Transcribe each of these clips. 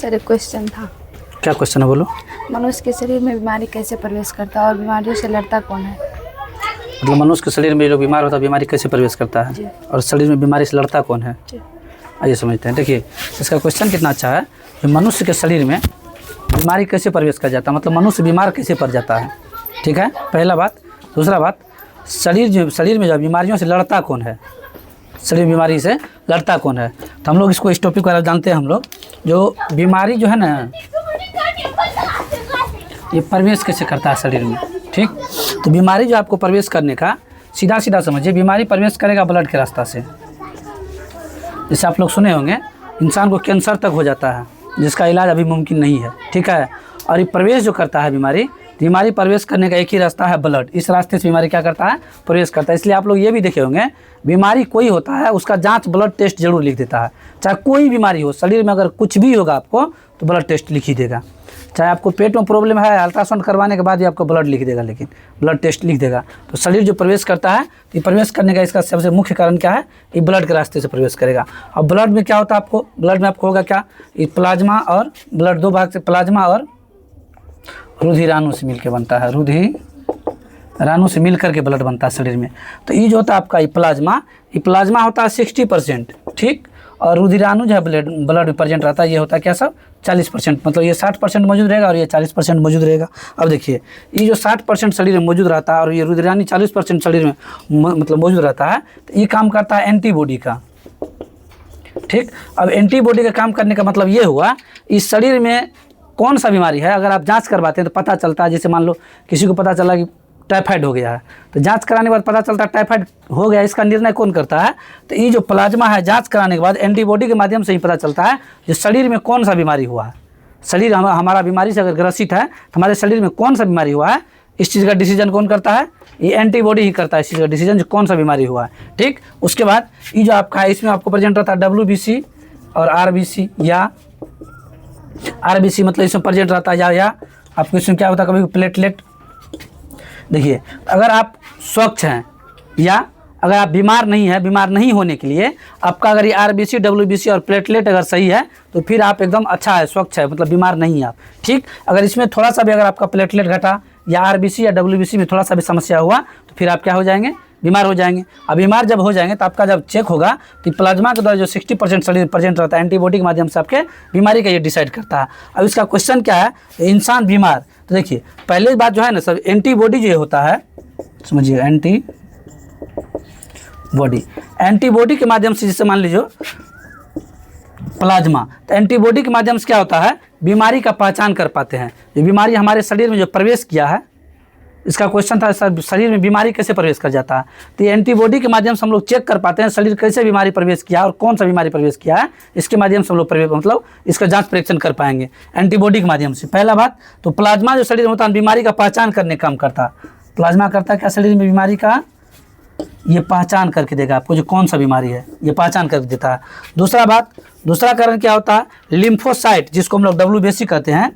Sir एक question था। क्या क्वेश्चन है, बोलो। मनुष्य के शरीर में बीमारी कैसे प्रवेश करता है और बीमारियों से लड़ता कौन है? मतलब मनुष्य के शरीर में जो बीमार होता है बीमारी कैसे प्रवेश करता है और शरीर में बीमारी से लड़ता कौन है, आइए समझते हैं। देखिए इसका क्वेश्चन कितना अच्छा है कि मनुष्य के शरीर में बीमारी कैसे प्रवेश कर जाता है, मतलब मनुष्य बीमार कैसे पड़ जाता है। ठीक है, पहला बात। दूसरा बात, शरीर में जो बीमारियों से लड़ता कौन है, शरीर बीमारी से लड़ता कौन है। तो हम लोग इसको इस टॉपिक को जानते हैं। हम लोग जो बीमारी जो है ना ये प्रवेश कैसे करता है शरीर में। ठीक, तो बीमारी जो आपको प्रवेश करने का सीधा समझिए, बीमारी प्रवेश करेगा ब्लड के रास्ता से। जैसे आप लोग सुने होंगे इंसान को कैंसर तक हो जाता है जिसका इलाज अभी मुमकिन नहीं है। ठीक है, और ये प्रवेश जो करता है बीमारी प्रवेश करने का एक ही रास्ता है ब्लड। इस रास्ते से बीमारी क्या करता है, प्रवेश करता है। इसलिए आप लोग ये भी देखे होंगे बीमारी कोई होता है उसका जांच ब्लड टेस्ट जरूर लिख देता है। चाहे कोई बीमारी हो शरीर में, अगर कुछ भी होगा आपको तो ब्लड टेस्ट लिख ही देगा। चाहे आपको पेट में प्रॉब्लम है, अल्ट्रासाउंड करवाने के बाद भी आपको ब्लड लिख देगा, लेकिन ब्लड टेस्ट लिख देगा। तो शरीर जो प्रवेश करता है ये प्रवेश करने का इसका सबसे मुख्य कारण क्या है, ये ब्लड के रास्ते से प्रवेश करेगा। और ब्लड में क्या होता है, आपको ब्लड में आपको होगा क्या, ये प्लाज्मा और ब्लड दो भाग से, प्लाज्मा और रुधिराणु से मिलकर बनता है, रुधिराणु से मिलकर के ब्लड बनता है शरीर में। तो ये जो होता है आपका ये प्लाज्मा होता है 60%। ठीक, और रुधिराणु जो है ब्लड में प्रेजेंट रहता है ये होता है क्या सब 40%, मतलब ये 60% मौजूद रहेगा और ये 40% मौजूद रहेगा। अब देखिए ये जो 60% शरीर में मौजूद रहता है और ये रुधिराणु 40% शरीर में मतलब मौजूद रहता है, तो ये काम करता है एंटीबॉडी का। ठीक, अब एंटीबॉडी का काम करने का मतलब ये हुआ इस शरीर में कौन सा बीमारी है अगर आप जांच करवाते हैं तो पता चलता है। जैसे मान लो किसी को पता चला कि टाइफाइड हो गया है, तो जांच कराने के बाद पता चलता है टाइफाइड हो गया, इसका निर्णय कौन करता है, तो ये जो प्लाज्मा है जांच कराने के बाद एंटीबॉडी के माध्यम से ही पता चलता है जो शरीर में कौन सा बीमारी हुआ है। शरीर हमारा बीमारी से अगर ग्रसित है तो हमारे शरीर में कौन सा बीमारी हुआ है, इस चीज़ का डिसीजन कौन करता है, ये एंटीबॉडी ही करता है इस चीज़ का डिसीजन जो कौन सा बीमारी हुआ है। ठीक, उसके बाद ये जो आपका है इसमें आपको प्रेजेंट रहता है WBC और RBC, या RBC मतलब इसमें प्रेजेंट रहता है या आपको इसमें क्या होता है कभी प्लेटलेट। देखिए अगर आप स्वच्छ हैं या अगर आप बीमार नहीं होने के लिए आपका अगर ये RBC WBC और प्लेटलेट अगर सही है तो फिर आप एकदम अच्छा है, स्वच्छ है, मतलब बीमार नहीं है आप। ठीक, अगर इसमें थोड़ा सा भी अगर आपका प्लेटलेट घटा या RBC या WBC में थोड़ा सा भी समस्या हुआ तो फिर आप क्या हो जाएंगे, बीमार हो जाएंगे। अब बीमार जब हो जाएंगे तो आपका जब चेक होगा तो प्लाज्मा के द्वारा जो 60% शरीर प्रेजेंट रहता है एंटीबॉडी के माध्यम से आपके बीमारी का ये डिसाइड करता है। अब इसका क्वेश्चन क्या है, इंसान बीमार, तो देखिए पहले बात जो है ना सब एंटीबॉडी जो होता है, समझिए एंटीबॉडी के माध्यम से, जैसे मान लीजिए प्लाज्मा, तो एंटीबॉडी के माध्यम से क्या होता है बीमारी का पहचान कर पाते हैं। जो बीमारी हमारे शरीर में जो प्रवेश किया है, इसका क्वेश्चन था शरीर में बीमारी कैसे प्रवेश कर जाता है, तो ये एंटीबॉडी के माध्यम से हम लोग चेक कर पाते हैं शरीर कैसे बीमारी प्रवेश किया और कौन सा बीमारी प्रवेश किया है, इसके माध्यम से हम लोग मतलब इसका जांच परीक्षण कर पाएंगे एंटीबॉडी के माध्यम से। पहला बात तो प्लाज्मा जो शरीर में होता है बीमारी का पहचान करने का काम करता है। प्लाज्मा करता है क्या, शरीर में बीमारी का ये पहचान करके देगा आपको जो कौन सा बीमारी है ये पहचान करके देता है। दूसरा कारण क्या होता है, लिम्फोसाइट, जिसको हम लोग WBC कहते हैं,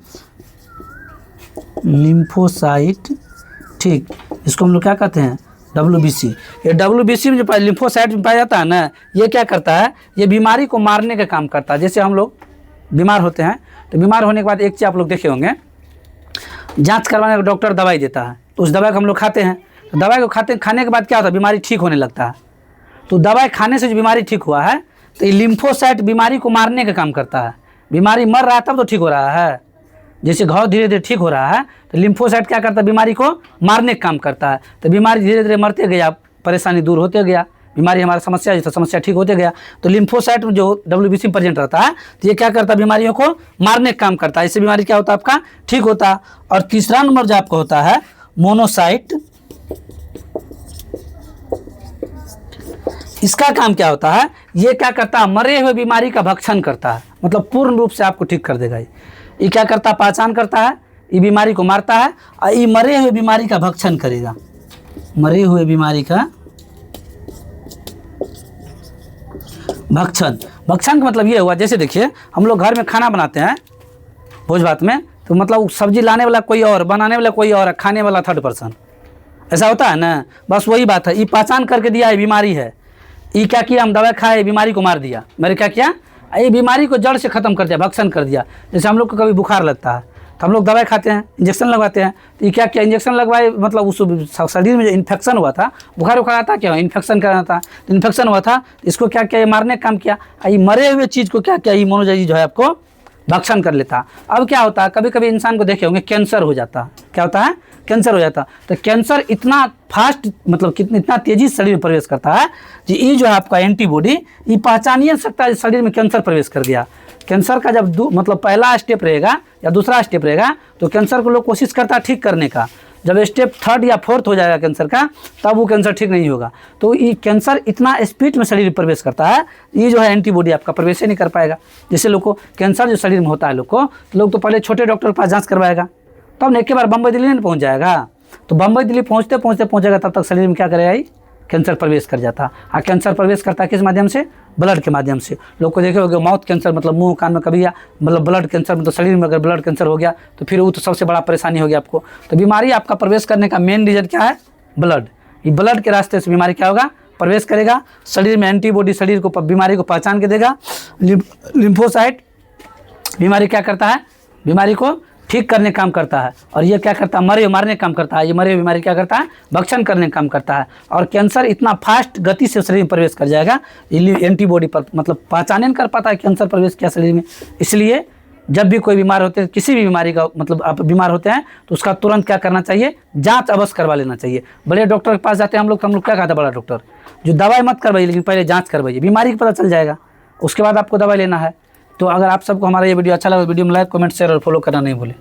लिम्फोसाइट। ठीक, इसको हम लोग क्या कहते हैं, WBC। ये WBC में जो लिम्फोसाइट में पाया जाता है ना, ये क्या करता है, ये बीमारी को मारने का काम करता है। जैसे हम लोग बीमार होते हैं तो बीमार होने के बाद एक चीज़ आप लोग देखे होंगे, जांच करवाने का डॉक्टर दवाई देता है, तो उस दवाई को हम लोग खाते हैं, तो दवाई को खाने के बाद क्या होता है, बीमारी ठीक होने लगता है। तो दवाई खाने से जो बीमारी ठीक हुआ है तो ये लिम्फोसाइट बीमारी को मारने का काम करता है। बीमारी मर रहा है तब तो ठीक हो रहा है, जैसे घाव धीरे धीरे ठीक हो रहा है तो लिम्फोसाइट क्या करता है, बीमारी को मारने का काम करता है। तो बीमारी धीरे धीरे मरते गया, परेशानी दूर होते गया, बीमारी हमारा समस्या जो था समस्या ठीक होते गया। तो लिम्फोसाइट में जो WBC में प्रेजेंट रहता है तो ये क्या करता है, बीमारियों को मारने का काम करता है। इससे बीमारी क्या होता है आपका ठीक होता है। और तीसरा नंबर जो आपका होता है मोनोसाइट, इसका काम क्या होता है, ये क्या करता है, मरे हुए बीमारी का भक्षण करता है, मतलब पूर्ण रूप से आपको ठीक कर देगा। ये क्या करता है, पहचान करता है, ये बीमारी को मारता है और ये मरे हुए बीमारी का भक्षण करेगा। मरे हुए बीमारी का भक्षण का मतलब ये हुआ, जैसे देखिए हम लोग घर में खाना बनाते हैं भोज भात में, तो मतलब सब्जी लाने वाला कोई और, बनाने वाला कोई और, खाने वाला थर्ड पर्सन, ऐसा होता है ना। बस वही बात है, ये पहचान करके दिया है बीमारी है, ये क्या किया, हम दवा खाए बीमारी को मार दिया। मैंने क्या किया, ये बीमारी को जड़ से ख़त्म कर दिया, भक्षण कर दिया। जैसे हम लोग को कभी बुखार लगता है तो हम लोग दवाई खाते हैं, इंजेक्शन लगवाते हैं, तो ये क्या क्या इंजेक्शन लगवाए, मतलब उस शरीर में जो इन्फेक्शन हुआ था, बुखार उखार आता क्या, इन्फेक्शन कराना था, तो इन्फेक्शन हुआ था, इसको क्या किया, ये मारने का काम किया। ये मरे हुए चीज़ को क्या किया, ये मोनोजाई जो है आपको भक्षण कर लेता। अब क्या होता है, कभी कभी इंसान को देखे होंगे कैंसर हो जाता, क्या होता है, कैंसर हो जाता। तो कैंसर इतना फास्ट, मतलब कितनी इतना तेज़ी से शरीर में प्रवेश करता है कि ये जो है आपका एंटीबॉडी ये पहचान ही नहीं सकता शरीर में कैंसर प्रवेश कर गया। कैंसर का जब मतलब पहला स्टेप रहेगा या दूसरा स्टेप रहेगा तो कैंसर को लोग कोशिश करता है ठीक करने का। जब स्टेप 3rd या 4th हो जाएगा कैंसर का, तब वो कैंसर ठीक नहीं होगा। तो ये कैंसर इतना स्पीड में शरीर में प्रवेश करता है, ये जो है एंटीबॉडी आपका प्रवेश ही नहीं कर पाएगा। जैसे लोग को कैंसर जो शरीर में होता है लोग को, तो लोग तो पहले छोटे डॉक्टर के पास जाँच करवाएगा, तब एक के बार बम्बई दिल्ली नहीं पहुँच जाएगा। तो बम्बई दिल्ली पहुँचेगा तब तक शरीर में क्या करेगा, ये कैंसर प्रवेश कर जाता। हाँ, कैंसर प्रवेश करता है किस माध्यम से, ब्लड के माध्यम से। लोग को देखे होगा माउथ कैंसर, मतलब मुंह कान में कभी, या मतलब ब्लड कैंसर, मतलब शरीर में अगर ब्लड कैंसर हो गया तो फिर वो तो सबसे बड़ा परेशानी हो गया आपको। तो बीमारी आपका प्रवेश करने का मेन रीजन क्या है, ब्लड। ये ब्लड के रास्ते से बीमारी क्या होगा, प्रवेश करेगा शरीर में। एंटीबॉडी शरीर को बीमारी को पहचान के देगा। लिम्फोसाइट बीमारी क्या करता है, बीमारी को ठीक करने काम करता है। और ये क्या करता है, मारने काम करता है। ये मरे बीमारी क्या करता है, भक्षण करने काम करता है। और कैंसर इतना फास्ट गति से शरीर में प्रवेश कर जाएगा, एंटीबॉडी पर मतलब पहचान नहीं कर पाता है कैंसर प्रवेश किया शरीर में। इसलिए जब भी कोई बीमार होते हैं, किसी भी बीमारी का मतलब आप बीमार होते हैं तो उसका तुरंत क्या करना चाहिए, जांच अवश्य करवा लेना चाहिए। बड़े डॉक्टर के पास जाते हैं हम लोग क्या कहता है बड़ा डॉक्टर, जो दवाई मत करवाइए लेकिन पहले जाँच करवाइए, बीमारी का पता चल जाएगा, उसके बाद आपको दवाई लेना है। तो अगर आप सबको हमारा ये वीडियो अच्छा लगा, वीडियो में लाइक, कमेंट, शेयर और फॉलो करना नहीं भूलें।